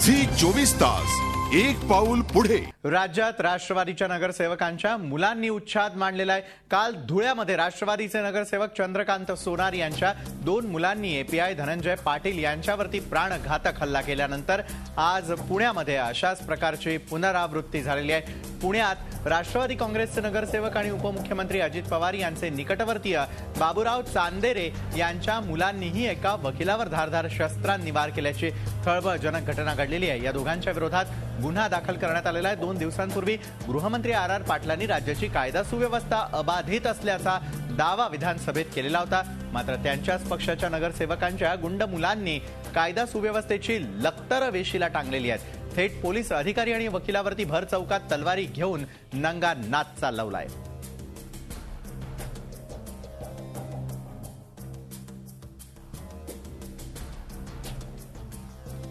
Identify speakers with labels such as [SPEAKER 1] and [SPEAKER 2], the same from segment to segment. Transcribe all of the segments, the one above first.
[SPEAKER 1] Zee 24 तास एक पाऊल पुढे।
[SPEAKER 2] राज्यात राष्ट्रवादीच्या नगरसेवकांच्या मुलांनी उच्छाद मांडलेला आहे। काल धुळ्यामध्ये राष्ट्रवादीचे नगरसेवक चंद्रकांत सोनार यांच्या 2 मुलांनी एपीआय धनंजय पाटील यांच्यावरती प्राणघातक हल्ला केल्यानंतर आज पुण्यामध्ये अशाच प्रकारची पुनरावृत्ती झालेली आहे। पुण्यात राष्ट्रवादी काँग्रेसचे नगरसेवक आणि उपमुख्यमंत्री अजित पवार यांचे निकटवर्तीय बाबूराव चांदेरे यांच्या मुलांनीही एका वकिलावर धारदार शस्त्रांनी वार केल्याची खळबळजनक घटना घडलेली आहे। या दोघांच्या विरोधात गुन्हा दाखल करण्यात आलेला आहे। 2 दिवसांपूर्वी गृहमंत्री आर पाटलांनी राज्याची कायदा सुव्यवस्था अबाधित असल्याचा दावा विधानसभेत केलेला होता। मात्र त्यांच्याच पक्षाच्या नगरसेवकांच्या गुंड मुलांनी कायदा सुव्यवस्थेची लक्तर वेशीला टांगलेली आहे। थेट पोलीस अधिकारी आणि वकिलावरती भर चौकात तलवारी घेऊन नंगा नाच चालवलाय।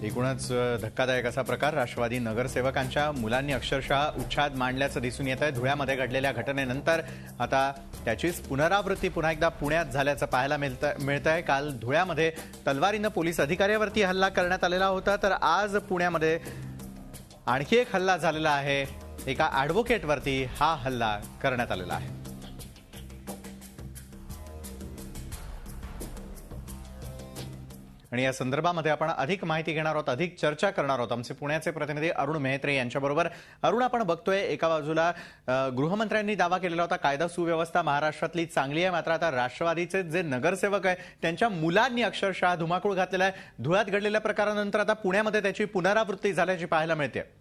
[SPEAKER 2] एकूणच धक्कादायक असा प्रकार राष्ट्रवादी नगरसेवकांच्या मुलांनी अक्षरशः उच्छाद मांडल्याचं दिसून येत आहे। धुळ्यामध्ये घडलेल्या घटनेनंतर आता त्याचीच पुनरावृत्ती पुन्हा एकदा पुण्यात झाल्याचं पाहायला मिळतंय। काल धुळ्यामध्ये तलवारीनं पोलीस अधिकाऱ्यावरती हल्ला करण्यात आलेला होता, तर आज पुण्यामध्ये आणखी एक हल्ला झालेला आहे। एका ॲडव्होकेटवरती हा हल्ला करण्यात आलेला आहे। आणि या संदर्भामध्ये आपण अधिक माहिती घेणार आहोत, अधिक चर्चा करणार आहोत आमचे पुण्याचे प्रतिनिधी अरुण मेहत्रे यांच्याबरोबर। अरुण, आपण बघतोय एका बाजूला गृहमंत्र्यांनी दावा केलेला होता कायदा सुव्यवस्था महाराष्ट्रातली चांगली आहे, मात्र आता राष्ट्रवादीचे जे नगरसेवक आहे त्यांच्या मुलांनी अक्षरशः धुमाकूळ घातलेला आहे। धुळ्यात घडलेल्या प्रकारानंतर आता पुण्यामध्ये त्याची पुनरावृत्ती झाल्याची पाहायला मिळते।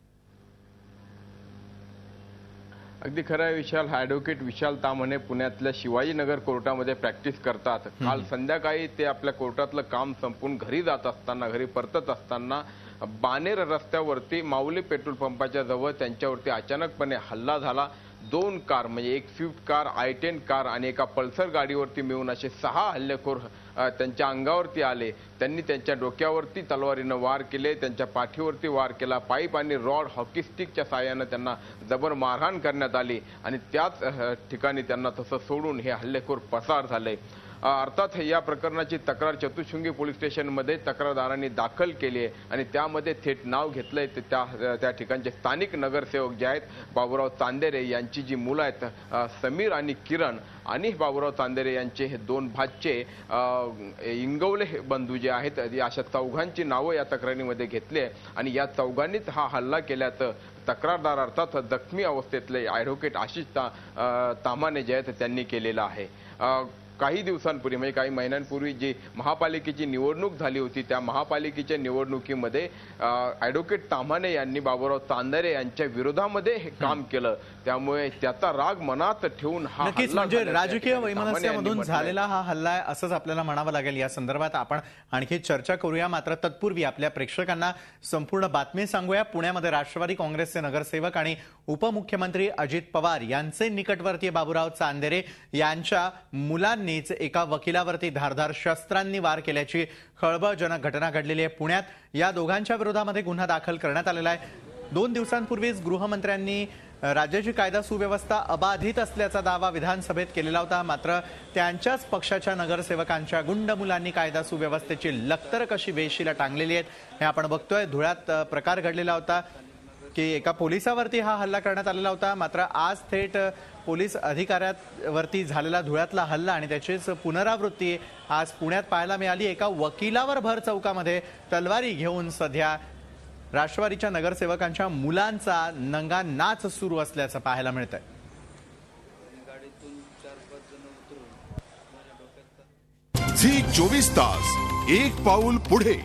[SPEAKER 3] अगदी खरं आहे विशाल। ॲडव्होकेट विशाल ताम्हणे पुण्यातल्या शिवाजीनगर कोर्टामध्ये प्रॅक्टिस करतात। काल संध्याकाळी ते आपल्या कोर्टातलं काम संपून घरी जात असताना, घरी परतत असताना बानेर रस्त्यावरती माऊली पेट्रोल पंपाच्या जवळ त्यांच्यावरती अचानकपणे हल्ला झाला। 2 कार म्हणजे एक स्विफ्ट कार, i10 कार आणि एका पल्सर गाडीवरती मिळून असे 6 हल्लेखोर त्यांच्या अंगावरती आले। त्यांनी त्यांच्या डोक्यावरती तलवारीनं वार केले, त्यांच्या पाठीवरती वार केला, पाईप आणि रॉड हॉकी स्टिकच्या साहाय्यानं त्यांना जबर मारहाण करण्यात आली आणि त्याच ठिकाणी त्यांना तसं सोडून हे हल्लेखोर पसार झाले। अर्थात या प्रकरणाची तक्रार चतुःशृंगी पोलीस स्टेशनमध्ये तक्रारदारांनी दाखल केली आहे आणि त्यामध्ये थेट नाव घेतलंय त्या ठिकाणचे स्थानिक नगरसेवक जे आहेत बाबूराव चांदेरे यांची जी मुलं आहेत समीर आणि किरण आणि बाबूराव चांदेरे यांचे हे 2 भाचे इंगवले बंधू जे आहेत अशा चौघांची नावं या तक्रारीमध्ये घेतली आहे आणि या चौघांनीच हा हल्ला केल्याचं तक्रारदार अर्थात जखमी अवस्थेतले ॲडव्होकेट आशिष ताम्हणे जे आहेत त्यांनी केलेलं आहे। काही दिवसांपूर्वी म्हणजे काही महिन्यांपूर्वी जी महापालिकेची निवडणूक झाली होती त्या महापालिकेच्या निवडणुकीमध्ये ॲडव्होकेट ताम्हणे यांनी बाबूराव चांदेरे यांच्या विरोधामध्ये हे काम केलं, त्यामुळे त्याचा राग मनात ठेवून हा
[SPEAKER 2] नक्कीच म्हणजे राजकीय वैमनस्यामधून झालेला हा हल्ला आहे असंच आपल्याला म्हणावं लागेल। या संदर्भात आपण आणखी चर्चा करूया, मात्र तत्पूर्वी आपल्या प्रेक्षकांना संपूर्ण बातमी सांगूया। पुण्यामध्ये राष्ट्रवादी काँग्रेसचे नगरसेवक आणि उपमुख्यमंत्री अजित पवार यांचे निकटवर्तीय बाबूराव चांदेरे यांच्या मुलांनी एका वकिलावरती धारदार शस्त्रांनी वार केल्याची खळबळजनक घटना घडलेली आहे। पुण्यात या दोघांच्या विरोधामध्ये गुन्हा दाखल करण्यात आलेला आहे। 2 दिवसांपूर्वीच गृहमंत्र्यांनी राज्याची कायदा सुव्यवस्था अबाधित असल्याचा दावा विधानसभेत केलेला होता, मात्र त्यांच्याच पक्षाच्या नगरसेवकांच्या गुंड मुलांनी कायदा सुव्यवस्थेची लक्तर कशी वेशीला टांगलेली आहेत हे आपण बघतोय। धुळ्यात प्रकार घडलेला होता की एका पोलिसावरती हा हल्ला करण्यात आलेला होता, मात्र आज थेट पोलीस अधिकाऱ्यावरती झालेला धुळ्यातला हल्ला आणि त्याचीच पुनरावृत्ती आज पुण्यात पाहायला मिळाली। एका वकिलावर भर चौकामध्ये तलवारी घेऊन सध्या राष्ट्रवादीच्या नगरसेवकांच्या मुलांचा नंगा नाच सुरू असल्याचं पाहायला मिळतंय।
[SPEAKER 1] झी 24 तास एक पाऊल पुढे।